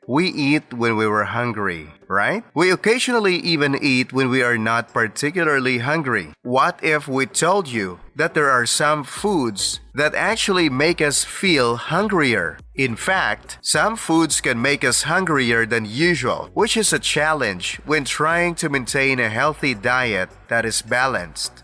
We eat when we were hungry, right? We occasionally even eat when we are not particularly hungry. What if we told you that there are some foods that actually make us feel hungrier? In fact, some foods can make us hungrier than usual, which is a challenge when trying to maintain a healthy diet that is balanced.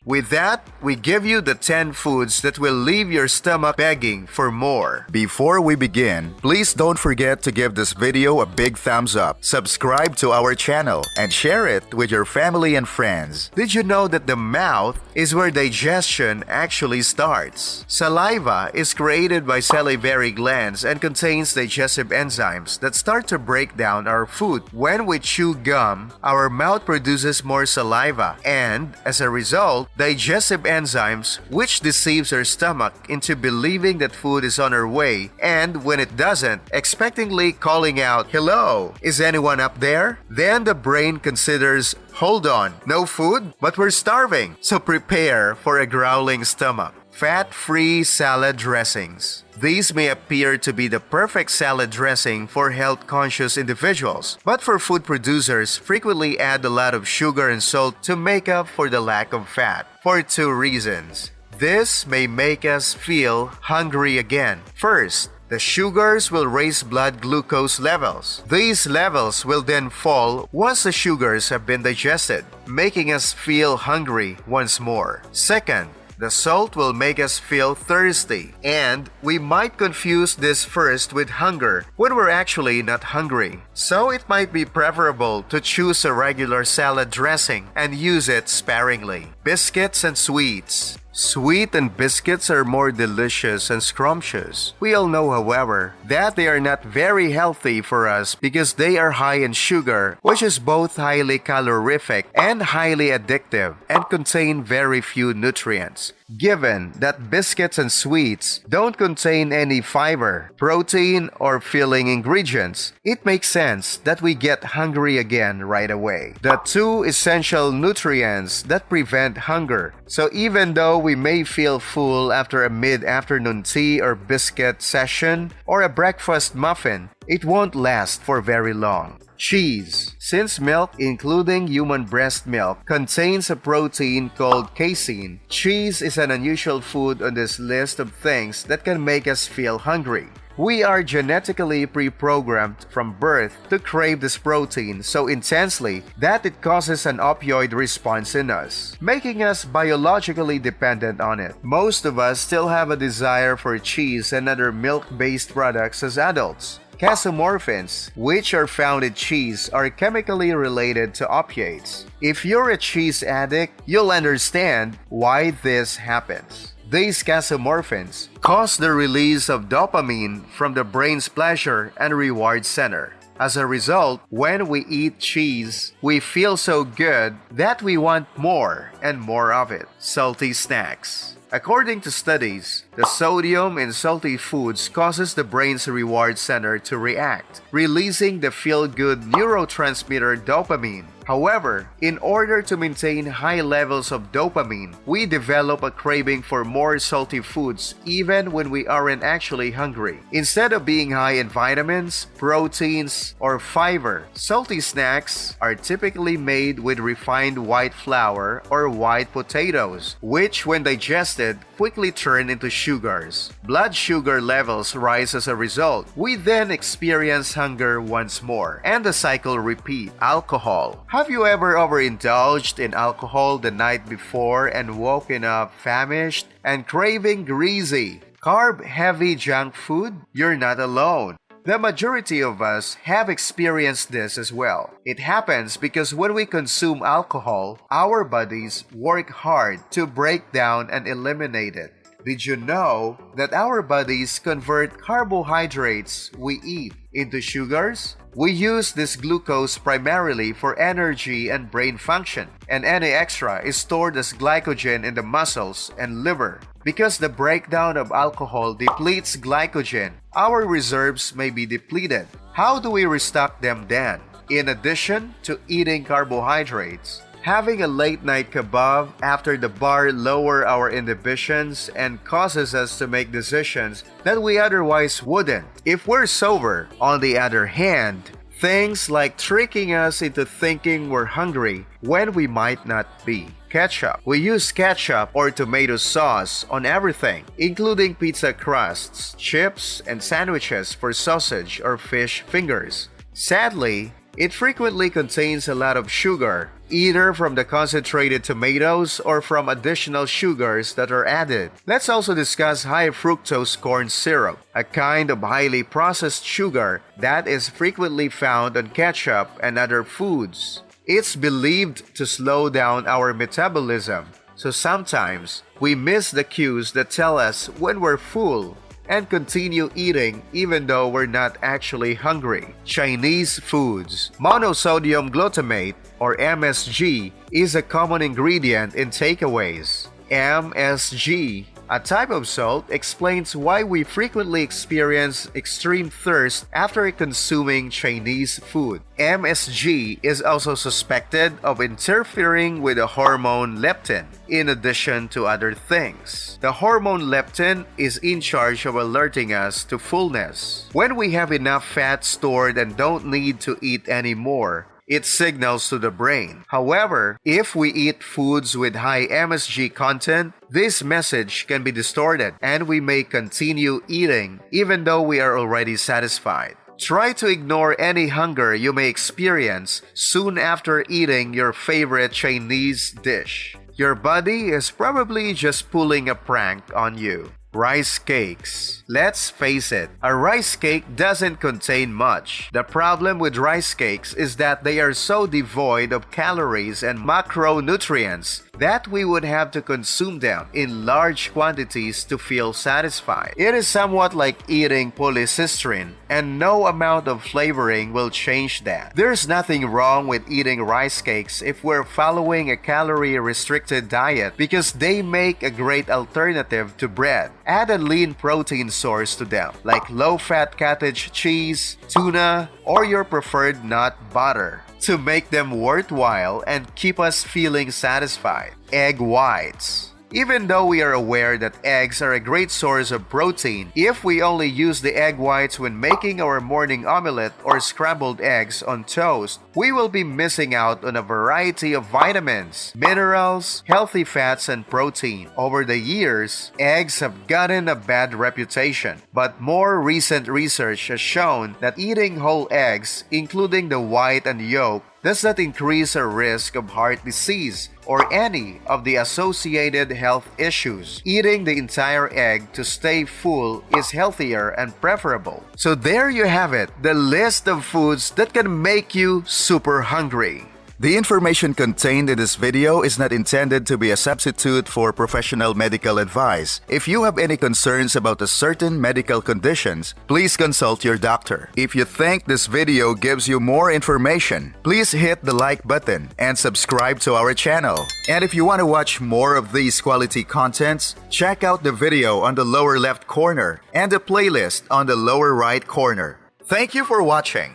With that, we give you the 10 foods that will leave your stomach begging for more. Before we begin, please don't forget to give this video a big thumbs up, subscribe to our channel, and share it with your family and friends. Did you know that the mouth is where digestion actually starts? Saliva is created by salivary glands and contains digestive enzymes that start to break down our food. When we chew gum, our mouth produces more saliva, and as a result, digestive enzymes, which deceives our stomach into believing that food is on our way, and when it doesn't, expectantly calling out, "Hello, is anyone up there?" Then the brain considers, "Hold on, no food? But we're starving." So prepare for a growling stomach. Fat-free salad dressings. These may appear to be the perfect salad dressing for health-conscious individuals, but for food producers frequently add a lot of sugar and salt to make up for the lack of fat, for two reasons. This may make us feel hungry again. First, the sugars will raise blood glucose levels. These levels will then fall once the sugars have been digested, making us feel hungry once more. Second, the salt will make us feel thirsty, and we might confuse this first with hunger when we're actually not hungry. So it might be preferable to choose a regular salad dressing and use it sparingly. Biscuits and sweets. Sweet and biscuits are more delicious and scrumptious. We all know, however, that they are not very healthy for us because they are high in sugar, which is both highly calorific and highly addictive and contain very few nutrients. Given that biscuits and sweets don't contain any fiber, protein, or filling ingredients, it makes sense that we get hungry again right away. The two essential nutrients that prevent hunger. So even though we may feel full after a mid-afternoon tea or biscuit session or a breakfast muffin, it won't last for very long. Cheese. Since milk, including human breast milk, contains a protein called casein, cheese is an unusual food on this list of things that can make us feel hungry. We are genetically pre-programmed from birth to crave this protein so intensely that it causes an opioid response in us, making us biologically dependent on it. Most of us still have a desire for cheese and other milk-based products as adults. Casomorphins, which are found in cheese, are chemically related to opiates. If you're a cheese addict, you'll understand why this happens. These casomorphins cause the release of dopamine from the brain's pleasure and reward center. As a result, when we eat cheese, we feel so good that we want more and more of it. Salty snacks. According to studies, the sodium in salty foods causes the brain's reward center to react, releasing the feel-good neurotransmitter dopamine. However, in order to maintain high levels of dopamine, we develop a craving for more salty foods even when we aren't actually hungry. Instead of being high in vitamins, proteins, or fiber, salty snacks are typically made with refined white flour or white potatoes, which when digested quickly turn into sugars. Blood sugar levels rise as a result. We then experience hunger once more, and the cycle repeats. Alcohol. Have you ever overindulged in alcohol the night before and woken up famished and craving greasy, carb-heavy junk food? You're not alone. The majority of us have experienced this as well. It happens because when we consume alcohol, our bodies work hard to break down and eliminate it. Did you know that our bodies convert carbohydrates we eat into sugars? We use this glucose primarily for energy and brain function, and any extra is stored as glycogen in the muscles and liver. Because the breakdown of alcohol depletes glycogen, our reserves may be depleted. How do we restock them then? In addition to eating carbohydrates, Having a late night kebab after the bar lower our inhibitions and causes us to make decisions that we otherwise wouldn't if we're sober. On the other hand, things like tricking us into thinking we're hungry when we might not be. Ketchup. We use ketchup or tomato sauce on everything, including pizza crusts, chips, and sandwiches for sausage or fish fingers. Sadly, it frequently contains a lot of sugar, either from the concentrated tomatoes or from additional sugars that are added. Let's also discuss high fructose corn syrup, a kind of highly processed sugar that is frequently found on ketchup and other foods. It's believed to slow down our metabolism, so sometimes we miss the cues that tell us when we're full and continue eating even though we're not actually hungry. Chinese foods. Monosodium glutamate, or MSG, is a common ingredient in takeaways. MSG, a type of salt, explains why we frequently experience extreme thirst after consuming Chinese food. MSG is also suspected of interfering with the hormone leptin, in addition to other things. The hormone leptin is in charge of alerting us to fullness. When we have enough fat stored and don't need to eat anymore, it signals to the brain. However, if we eat foods with high MSG content, this message can be distorted and we may continue eating even though we are already satisfied. Try to ignore any hunger you may experience soon after eating your favorite Chinese dish. Your body is probably just pulling a prank on you. Rice cakes. Let's face it, a rice cake doesn't contain much. The problem with rice cakes is that they are so devoid of calories and macronutrients that we would have to consume them in large quantities to feel satisfied. It is somewhat like eating polystyrene, and no amount of flavoring will change that. There's nothing wrong with eating rice cakes if we're following a calorie-restricted diet because they make a great alternative to bread. Add a lean protein source to them, like low-fat cottage cheese, tuna, or your preferred nut butter, to make them worthwhile and keep us feeling satisfied. Egg whites. Even though we are aware that eggs are a great source of protein, if we only use the egg whites when making our morning omelette or scrambled eggs on toast, we will be missing out on a variety of vitamins, minerals, healthy fats, and protein. Over the years, eggs have gotten a bad reputation, but more recent research has shown that eating whole eggs, including the white and yolk, does not increase our risk of heart disease or any of the associated health issues. Eating the entire egg to stay full is healthier and preferable. So there you have it, the list of foods that can make you super hungry. The information contained in this video is not intended to be a substitute for professional medical advice. If you have any concerns about a certain medical conditions, please consult your doctor. If you think this video gives you more information, please hit the like button and subscribe to our channel. And if you want to watch more of these quality contents, check out the video on the lower left corner and the playlist on the lower right corner. Thank you for watching.